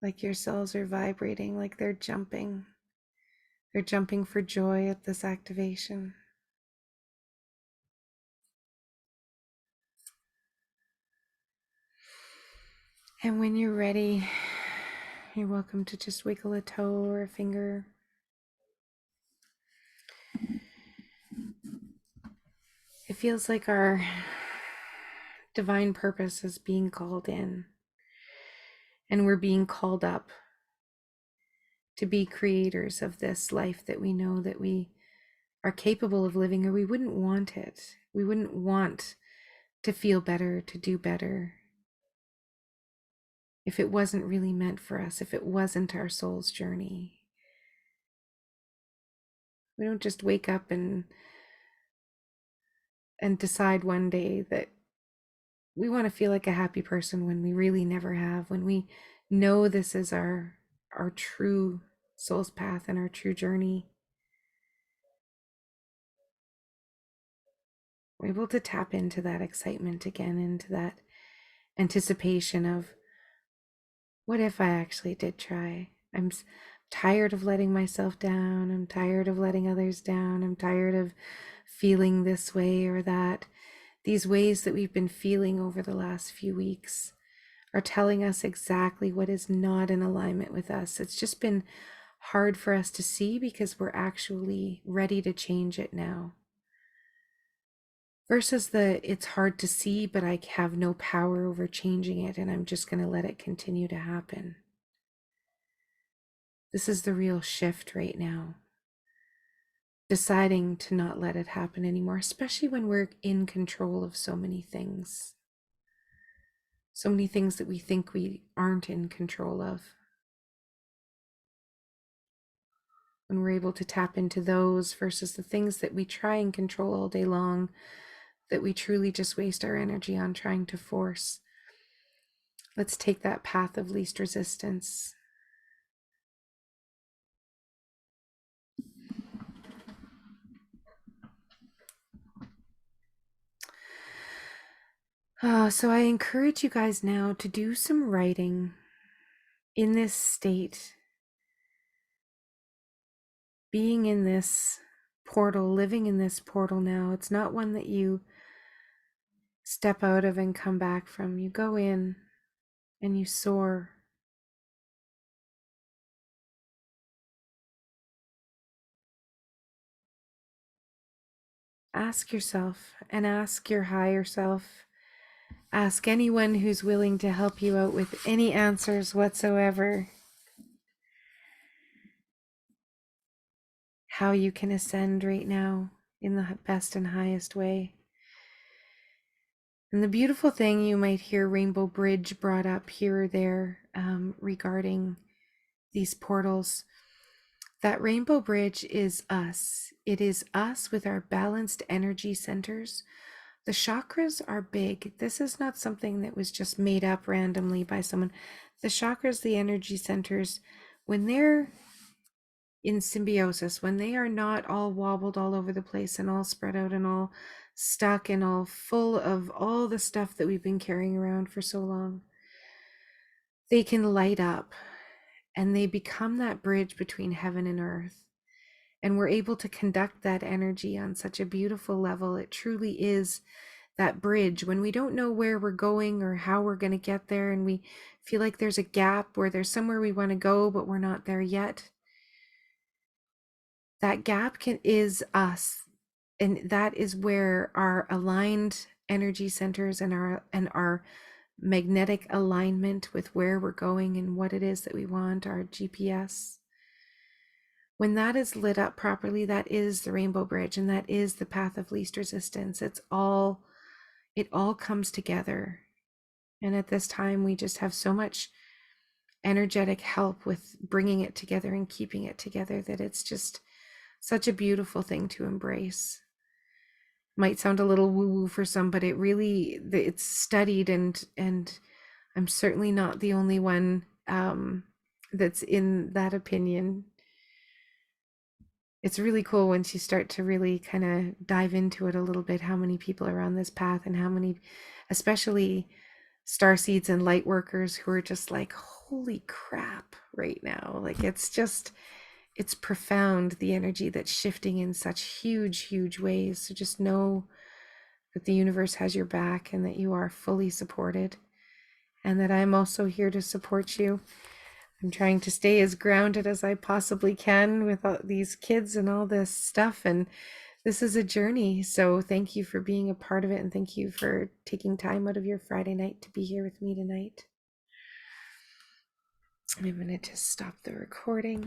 like your cells are vibrating, like they're jumping. They're jumping for joy at this activation. And when you're ready, you're welcome to just wiggle a toe or a finger. It feels like our divine purpose is being called in, and we're being called up to be creators of this life that we know that we are capable of living, or we wouldn't want it. We wouldn't want to feel better, to do better, if it wasn't really meant for us, if it wasn't our soul's journey. We don't just wake up and decide one day that we want to feel like a happy person when we really never have, when we know this is our true soul's path and our true journey. We're able to tap into that excitement again, into that anticipation of, what if I actually did try? I'm tired of letting myself down. I'm tired of letting others down. I'm tired of feeling this way or that. These ways that we've been feeling over the last few weeks are telling us exactly what is not in alignment with us. It's just been hard for us to see because we're actually ready to change it now. Versus it's hard to see, but I have no power over changing it, and I'm just going to let it continue to happen. This is the real shift right now. Deciding to not let it happen anymore, especially when we're in control of so many things. So many things that we think we aren't in control of. When we're able to tap into those versus the things that we try and control all day long, that we truly just waste our energy on trying to force. Let's take that path of least resistance. So I encourage you guys now to do some writing in this state, being in this portal, living in this portal now. It's not one that you step out of and come back from. You go in and you soar. Ask yourself and ask your higher self. Ask anyone who's willing to help you out with any answers whatsoever, how you can ascend right now in the best and highest way. And the beautiful thing, you might hear Rainbow Bridge brought up here or there regarding these portals. That Rainbow Bridge is us. It is us with our balanced energy centers. The chakras are big. This is not something that was just made up randomly by someone. The chakras, the energy centers, when they're in symbiosis, when they are not all wobbled all over the place and all spread out and all stuck and all full of all the stuff that we've been carrying around for so long, they can light up and they become that bridge between heaven and earth. And we're able to conduct that energy on such a beautiful level. It truly is that bridge when we don't know where we're going or how we're going to get there, and we feel like there's a gap where there's somewhere we want to go, but we're not there yet. That gap is us. And that is where our aligned energy centers and our magnetic alignment with where we're going and what it is that we want, our GPS. When that is lit up properly, that is the Rainbow Bridge, and that is the path of least resistance. It all comes together. And at this time, we just have so much energetic help with bringing it together and keeping it together that it's just such a beautiful thing to embrace. Might sound a little woo-woo for some, but it's studied, and I'm certainly not the only one that's in that opinion. It's really cool once you start to really kind of dive into it a little bit, how many people are on this path and how many, especially starseeds and light workers, who are just like, holy crap right now. Like, it's it's profound, the energy that's shifting in such huge ways. So just know that the universe has your back and that you are fully supported, and that I'm also here to support you. I'm trying to stay as grounded as I possibly can with all these kids and all this stuff. And this is a journey. So thank you for being a part of it. And thank you for taking time out of your Friday night to be here with me tonight. I'm going to just stop the recording.